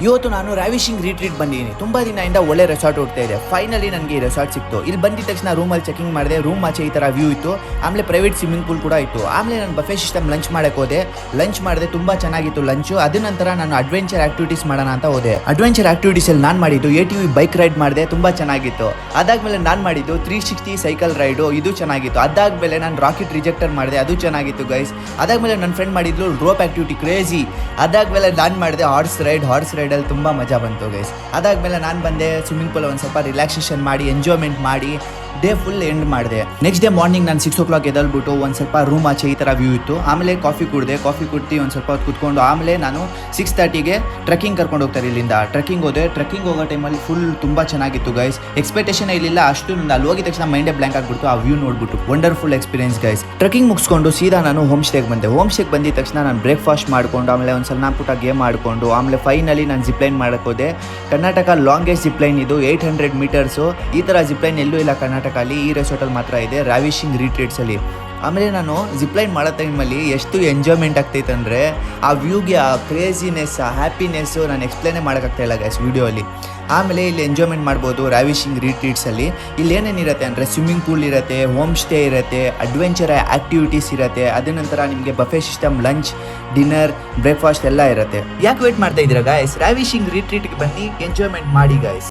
ಇವತ್ತು ನಾನು ರಾವಿಶಿಂಗ್ ರಿಟ್ರೀಟ್ ಬಂದಿದ್ದೀನಿ. ತುಂಬಾ ದಿನದಿಂದ ಒಳ್ಳೆ ರೆಸಾರ್ಟ್ ಹೋಗ್ತಾ ಇದೆ. ಫೈನಲಿ ನನಗೆ ಈ ರೆಸಾರ್ಟ್ ಸಿಕ್ತು. ಇಲ್ಲಿ ಬಂದಿದ ತಕ್ಷಣ ರೂಮಲ್ಲಿ ಚೆಕಿಂಗ್ ಮಾಡಿದೆ. ರೂಮ್ ಆಚೆ ಈ ತರ ವ್ಯೂ ಇತ್ತು. ಆಮೇಲೆ ಪ್ರೈವೇಟ್ ಸ್ವಿಮ್ಮಿಂಗ್ ಪೂಲ್ ಕೂಡ ಇತ್ತು. ಆಮೇಲೆ ನಾನು ಬಫೆ ಸಿಸ್ಟಮ್ ಲಂಚ್ ಮಾಡಕ್ಕೆ ಹೋದೆ. ಲಂಚ್ ಮಾಡಿದೆ, ತುಂಬಾ ಚೆನ್ನಾಗಿತ್ತು ಲಂಚ್. ಅದ ನಂತರ ನಾನು ಅಡ್ವೆಂಚರ್ ಆಕ್ಟಿವಿಟೀಸ್ ಮಾಡೋಣ ಅಂತ ಹೋದೆ. ಅಡ್ವೆಂಚರ್ ಆಕ್ಟಿವಿಟೀಸ್ ಅಲ್ಲಿ ನಾನು ಮಾಡಿದ್ದು ATV ಬೈಕ್ ರೈಡ್ ಮಾಡಿದೆ, ತುಂಬಾ ಚೆನ್ನಾಗಿತ್ತು. ಅದಾದ್ಮೇಲೆ ನಾನು ಮಾಡಿದ್ದು 360 ಸೈಕಲ್ ರೈಡು, ಇದು ಚೆನ್ನಾಗಿತ್ತು. ಅದಾದ್ಮೇಲೆ ನಾನು ರಾಕೆಟ್ ರಿಜೆಕ್ಟರ್ ಮಾಡಿದೆ, ಅದು ಚೆನ್ನಾಗಿತ್ತು ಗೈಸ್. ಅದಾದ್ಮೇಲೆ ನನ್ನ ಫ್ರೆಂಡ್ ಮಾಡಿದ್ಲು ರೋಪ್ ಆಕ್ಟಿವಿಟಿ ಕ್ರೇಜಿ. ಅದಾದ್ಮೇಲೆ ನಾನು ಮಾಡಿದೆ ಹಾರ್ಸ್ ರೈಡಲ್ಲಿ ತುಂಬ ಮಜಾ ಬಂತು ಗೈಸ್. ಅದಾದ್ಮೇಲೆ ನಾನು ಬಂದೆ ಸ್ವಿಮ್ಮಿಂಗ್ ಪೂಲ್ ಒಂದು ಸ್ವಲ್ಪ ರಿಲ್ಯಾಕ್ಸೇಷನ್ ಮಾಡಿ ಎಂಜಾಯ್ಮೆಂಟ್ ಮಾಡಿ ಡೇ ಫುಲ್ ಎಂಡ್ ಮಾಡಿದೆ. ನೆಕ್ಸ್ಟ್ ಡೇ ಮಾರ್ನಿಂಗ್ ನಾನು 6 o'clock ಎದ್ದಲ್ಬಿಟ್ಟು ಒಂದು ಸ್ವಲ್ಪ ರೂಮ್ ಆಚೆ ಈ ಥರ ವ್ಯೂ ಇತ್ತು. ಆಮೇಲೆ ಕಾಫಿ ಕುಡಿದು ಒಂದು ಸ್ವಲ್ಪ ಹೊತ್ತು ಕುತ್ಕೊಂಡು ಆಮೇಲೆ ನಾನು 6:30ಗೆ ಟ್ರೆಕ್ಕಿಂಗ್ ಕರ್ಕೊಂಡು ಹೋಗ್ತಾರೆ. ಇಲ್ಲಿಂದ ಟ್ರೆಕ್ಕಿಂಗ್ ಹೋದೆ. ಟ್ರೆಕ್ಕಿಂಗ್ ಹೋಗೋ ಟೈಮಲ್ಲಿ ಫುಲ್ ತುಂಬ ಚೆನ್ನಾಗಿತ್ತು ಗೈಸ್. ಎಕ್ಸ್ಪೆಕ್ಟೇಷನ್ ಇರಲಿಲ್ಲ ಅಷ್ಟು. ನಾನು ಅಲ್ಲಿ ಹೋಗಿದ ತಕ್ಷಣ ಮೈಂಡೇ ಬ್ಲ್ಯಾಂಕ್ ಆಗಿಬಿಟ್ಟು ಆ ವ್ಯೂ ನೋಡ್ಬಿಟ್ಟು ವಂಡರ್ಫುಲ್ ಎಕ್ಸ್ಪೀರಿಯನ್ಸ್ ಗೈಸ್. ಟ್ರೆಕ್ಕಿಂಗ್ ಮುಗಿಸ್ಕೊಂಡು ಸೀದಾ ನಾನು ಹೋಮ್ ಸ್ಟೇಗೆ ಬಂದೆ. ಹೋಮ್ ಸ್ಟೇಗೆ ಬಂದಿದ ತಕ್ಷಣ ನಾನು ಬ್ರೇಕ್ಫಾಸ್ಟ್ ಮಾಡಿಕೊಂಡು ಆಮೇಲೆ ಒಂದು ಸಣ್ಣ ಪುಟ್ಟ ಗೇಮ್ ಮಾಡಿಕೊಂಡು ಆಮೇಲೆ ಫೈನಲಿ ನಾನು ಜಿಪ್ಲೈನ್ ಮಾಡಕ್ಕೆ ಹೋದೆ. ಕರ್ನಾಟಕ ಲಾಂಗೆಸ್ಟ್ ಜಿಪ್ಲೈನ್ ಇದು, 800 ಮೀಟರ್ಸು. ಈ ಥರ ಜಿಪ್ಲೈನ್ ಎಲ್ಲೂ ಇಲ್ಲ ಕರ್ನಾಟಕಲ್ಲಿ, ಈ ರೆಸಾರ್ಟಲ್ಲಿ ಮಾತ್ರ ಇದೆ, ರಾವಿಶಿಂಗ್ ರಿಟ್ರೀಟ್ಸಲ್ಲಿ. ಆಮೇಲೆ ನಾನು ಜಿಪ್ಲೈನ್ ಮಾಡೋ ಟೈಮಲ್ಲಿ ಎಷ್ಟು ಎಂಜಾಯ್ಮೆಂಟ್ ಆಗ್ತೈತೆ ಅಂದರೆ ಆ ವ್ಯೂಗೆ, ಆ ಕ್ರೇಜಿನೆಸ್, ಆ ಹ್ಯಾಪಿನೆಸ್ಸು ನಾನು ಎಕ್ಸ್ಪ್ಲೇನೇ ಮಾಡೋಕ್ಕಾಗ್ತಾ ಇಲ್ಲ ಗೈಸ್ ವಿಡಿಯೋಲಿ. ಆಮೇಲೆ ಇಲ್ಲಿ ಎಂಜಾಯ್ಮೆಂಟ್ ಮಾಡ್ಬೋದು ರಾವಿಶಿಂಗ್ ರಿಟ್ರೀಟ್ಸಲ್ಲಿ. ಇಲ್ಲಿ ಏನೇನಿರುತ್ತೆ ಅಂದರೆ ಸ್ವಿಮ್ಮಿಂಗ್ ಪೂಲ್ ಇರುತ್ತೆ, ಹೋಮ್ ಸ್ಟೇ ಇರುತ್ತೆ, ಅಡ್ವೆಂಚರ್ ಆ್ಯಕ್ಟಿವಿಟೀಸ್ ಇರುತ್ತೆ. ಅದ ನಂತರ ನಿಮಗೆ buffet system, lunch, dinner, breakfast ಎಲ್ಲ ಇರುತ್ತೆ. ಯಾಕೆ ವೇಟ್ ಮಾಡ್ತಾ ಇದ್ದೀರಾ ಗಾಯ್ಸ್? ರಾವಿಶಿಂಗ್ ರಿಟ್ರೀಟ್ಗೆ ಬನ್ನಿ, ಎಂಜಾಯ್ಮೆಂಟ್ ಮಾಡಿ ಗಾಯ್ಸ್.